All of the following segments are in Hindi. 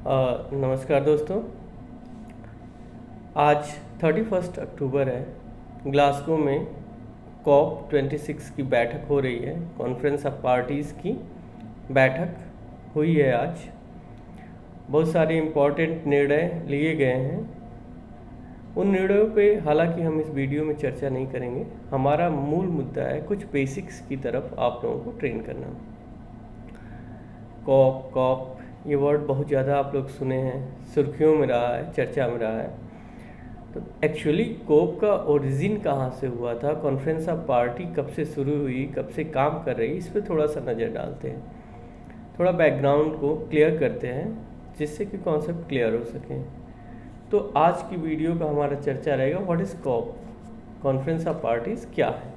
नमस्कार दोस्तों। आज 31 अक्टूबर है। ग्लासगो में COP26 की बैठक हो रही है। कॉन्फ्रेंस ऑफ पार्टीज़ की बैठक हुई है आज। बहुत सारे इम्पोर्टेंट निर्णय लिए गए हैं। उन निर्णयों पे हालांकि हम इस वीडियो में चर्चा नहीं करेंगे। हमारा मूल मुद्दा है कुछ बेसिक्स की तरफ आप लोगों को ट्रेन करना। कॉप ये वर्ड बहुत ज़्यादा आप लोग सुने हैं, सुर्खियों में रहा है, चर्चा में रहा है। तो एक्चुअली कोप का ओरिजिन कहाँ से हुआ था, कॉन्फ्रेंस ऑफ पार्टी कब से शुरू हुई, कब से काम कर रही, इस पर थोड़ा सा नज़र डालते हैं। थोड़ा बैकग्राउंड को क्लियर करते हैं जिससे कि कॉन्सेप्ट क्लियर हो सके। तो आज की वीडियो का हमारा चर्चा रहेगा what is COP, conference of parties क्या है।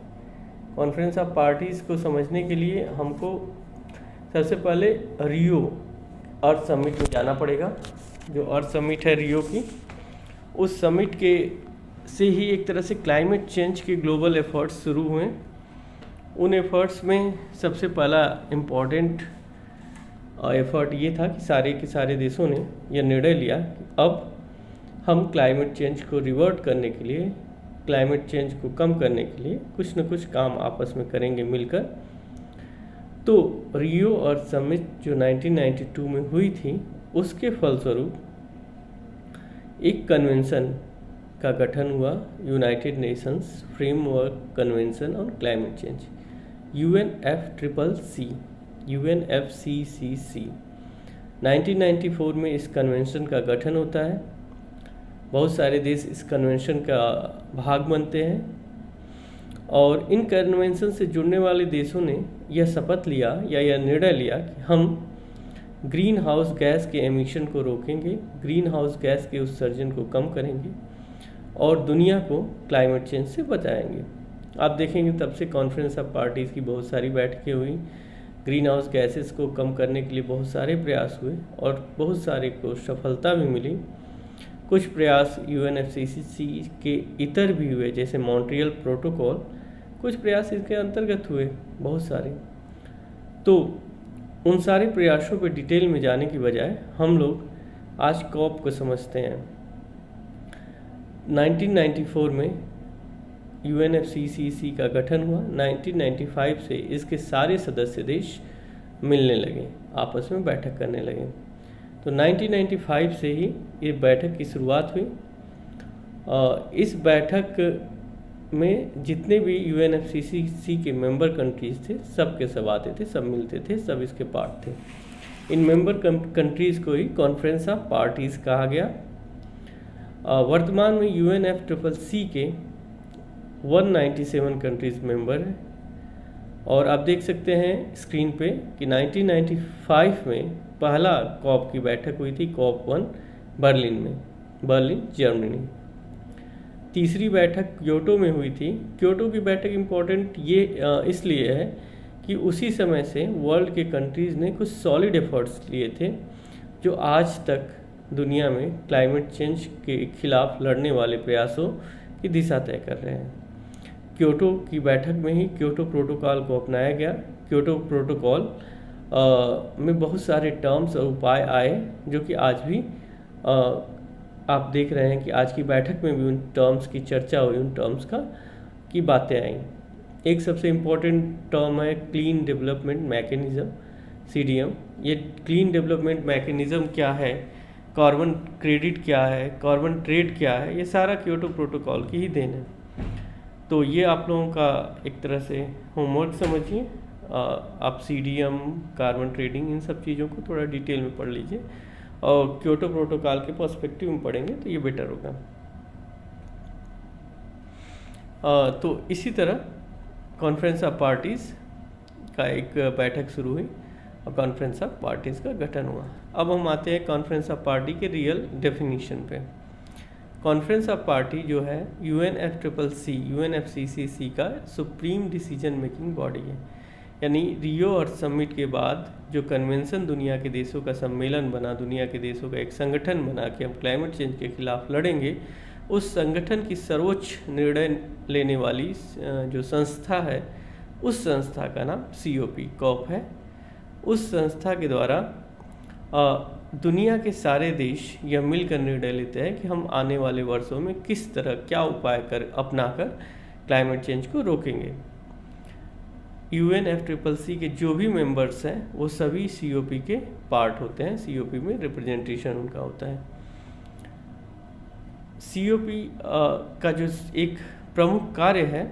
कॉन्फ्रेंस ऑफ पार्टीज़ को समझने के लिए हमको सबसे पहले रियो अर्थ समिट में जाना पड़ेगा। जो अर्थ समिट है रियो की, उस समिट के से ही एक तरह से क्लाइमेट चेंज के ग्लोबल एफर्ट्स शुरू हुए। उन एफर्ट्स में सबसे पहला इम्पॉर्टेंट एफर्ट ये था कि सारे के सारे देशों ने यह निर्णय लिया कि अब हम क्लाइमेट चेंज को रिवर्ट करने के लिए, क्लाइमेट चेंज को कम करने के लिए कुछ न कुछ काम आपस में करेंगे मिलकर। तो रियो अर्थ समिट जो 1992 में हुई थी, उसके फलस्वरूप एक कन्वेंशन का गठन हुआ, United Nations framework convention on climate change, UNFCCC। 1994 में इस कन्वेंशन का गठन होता है। बहुत सारे देश इस कन्वेंशन का भाग बनते हैं और इन कन्वेंशन से जुड़ने वाले देशों ने यह शपथ लिया या यह निर्णय लिया कि हम ग्रीन हाउस गैस के एमिशन को रोकेंगे, ग्रीन हाउस गैस के उत्सर्जन को कम करेंगे और दुनिया को क्लाइमेट चेंज से बचाएंगे। आप देखेंगे तब से कॉन्फ्रेंस ऑफ पार्टीज़ की बहुत सारी बैठकें हुई, ग्रीन हाउस गैसेस को कम करने के लिए बहुत सारे प्रयास हुए और बहुत सारे को सफलता भी मिली। कुछ प्रयास UNFCCC के इतर भी हुए, जैसे मॉन्ट्रियल प्रोटोकॉल, कुछ प्रयास इसके अंतर्गत हुए बहुत सारे। तो उन सारे प्रयासों पर डिटेल में जाने की बजाय हम लोग आज कॉप को समझते हैं। 1994 में UNFCCC का गठन हुआ। 1995 से इसके सारे सदस्य देश मिलने लगे, आपस में बैठक करने लगे। तो 1995 से ही ये बैठक की शुरुआत हुई। इस बैठक में जितने भी UNFCCC के मेंबर कंट्रीज़ थे, सब के सब आते थे, सब मिलते थे, सब इसके पार्ट थे। इन मेंबर कंट्रीज़ को ही कॉन्फ्रेंस ऑफ पार्टीज़ कहा गया। वर्तमान में UNFCCC के 197 कंट्रीज़ मेंबर हैं और आप देख सकते हैं स्क्रीन पे कि 1995 में पहला कॉप की बैठक हुई थी, COP1 बर्लिन में, बर्लिन जर्मनी। तीसरी बैठक क्योटो में हुई थी। क्योटो की बैठक इम्पोर्टेंट ये इसलिए है कि उसी समय से वर्ल्ड के कंट्रीज़ ने कुछ सॉलिड एफर्ट्स लिए थे जो आज तक दुनिया में क्लाइमेट चेंज के खिलाफ लड़ने वाले प्रयासों की दिशा तय कर रहे हैं। क्योटो की बैठक में ही क्योटो प्रोटोकॉल को अपनाया गया। क्योटो प्रोटोकॉल में बहुत सारे टर्म्स और उपाय आए जो कि आज भी आप देख रहे हैं कि आज की बैठक में भी उन टर्म्स की चर्चा हुई, उन टर्म्स की बातें आई। एक सबसे इम्पोर्टेंट टर्म है क्लीन डेवलपमेंट मैकेनिज़्म, CDM। ये क्लीन डेवलपमेंट मैकेनिज़्म क्या है, कार्बन क्रेडिट क्या है, कार्बन ट्रेड क्या है, ये सारा क्योटो प्रोटोकॉल की ही देन है। तो ये आप लोगों का एक तरह से होमवर्क समझिए। आप CDM, कार्बन ट्रेडिंग, इन सब चीज़ों को थोड़ा डिटेल में पढ़ लीजिए और क्योटो प्रोटोकॉल के पर्सपेक्टिव में पढ़ेंगे तो ये बेटर होगा। तो इसी तरह कॉन्फ्रेंस ऑफ पार्टीज़ का एक बैठक शुरू हुई और कॉन्फ्रेंस ऑफ पार्टीज़ का गठन हुआ। अब हम आते हैं कॉन्फ्रेंस ऑफ पार्टी के रियल डेफिनीशन पे। कॉन्फ्रेंस ऑफ पार्टी जो है UNFCCC का सुप्रीम डिसीजन मेकिंग बॉडी है। यानी रियो अर्थ समिट के बाद जो कन्वेंशन दुनिया के देशों का सम्मेलन बना, दुनिया के देशों का एक संगठन बना कि हम क्लाइमेट चेंज के खिलाफ लड़ेंगे, उस संगठन की सर्वोच्च निर्णय लेने वाली जो संस्था है, उस संस्था का नाम COP है। उस संस्था के द्वारा दुनिया के सारे देश यह मिलकर निर्णय लेते हैं कि हम आने वाले वर्षों में किस तरह क्या उपाय अपनाकर क्लाइमेट चेंज को रोकेंगे। UNFCCC के जो भी मेंबर्स हैं वो सभी COP के पार्ट होते हैं, COP में रिप्रेजेंटेशन उनका होता है। COP का जो एक प्रमुख कार्य है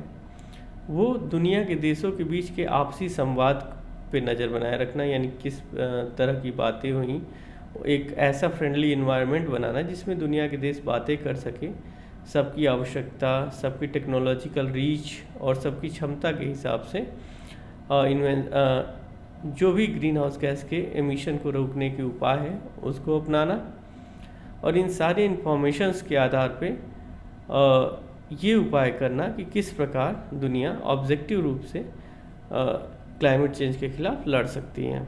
वो दुनिया के देशों के बीच के आपसी संवाद पे नज़र बनाए रखना, यानी किस तरह की बातें हुई, एक ऐसा फ्रेंडली इन्वायरमेंट बनाना जिसमें दुनिया के देश बातें कर सके, सबकी आवश्यकता, सबकी टेक्नोलॉजिकल रीच और सबकी क्षमता के हिसाब से जो भी ग्रीन हाउस गैस के एमिशन को रोकने के उपाय है उसको अपनाना, और इन सारे इंफॉर्मेशंस के आधार पे ये उपाय करना कि किस प्रकार दुनिया ऑब्जेक्टिव रूप से क्लाइमेट चेंज के खिलाफ लड़ सकती है।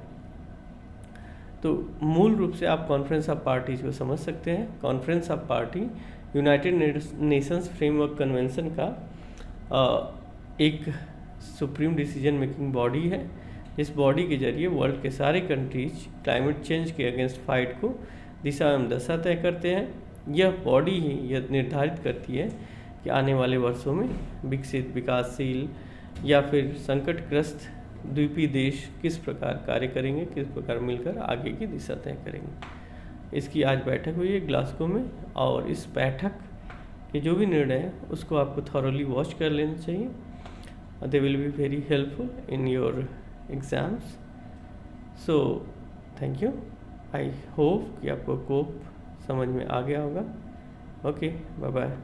तो मूल रूप से आप कॉन्फ्रेंस ऑफ पार्टीज को समझ सकते हैं। Conference of party United Nations framework convention का एक सुप्रीम डिसीजन मेकिंग बॉडी है। इस बॉडी के जरिए वर्ल्ड के सारे कंट्रीज क्लाइमेट चेंज के अगेंस्ट फाइट को दिशा एवं दशा तय करते हैं। यह बॉडी ही यह निर्धारित करती है कि आने वाले वर्षों में विकसित, विकासशील या फिर संकटग्रस्त द्वीपीय देश किस प्रकार कार्य करेंगे, किस प्रकार मिलकर आगे की दिशा तय करेंगे। इसकी आज बैठक हुई है ग्लासगो में, और इस बैठक के जो भी निर्णय है उसको आपको थॉरली वॉच कर लेना चाहिए। They will be very helpful in your exams. So thank you. I hope कि आपको कोप समझ में आ गया होगा। Okay, bye bye.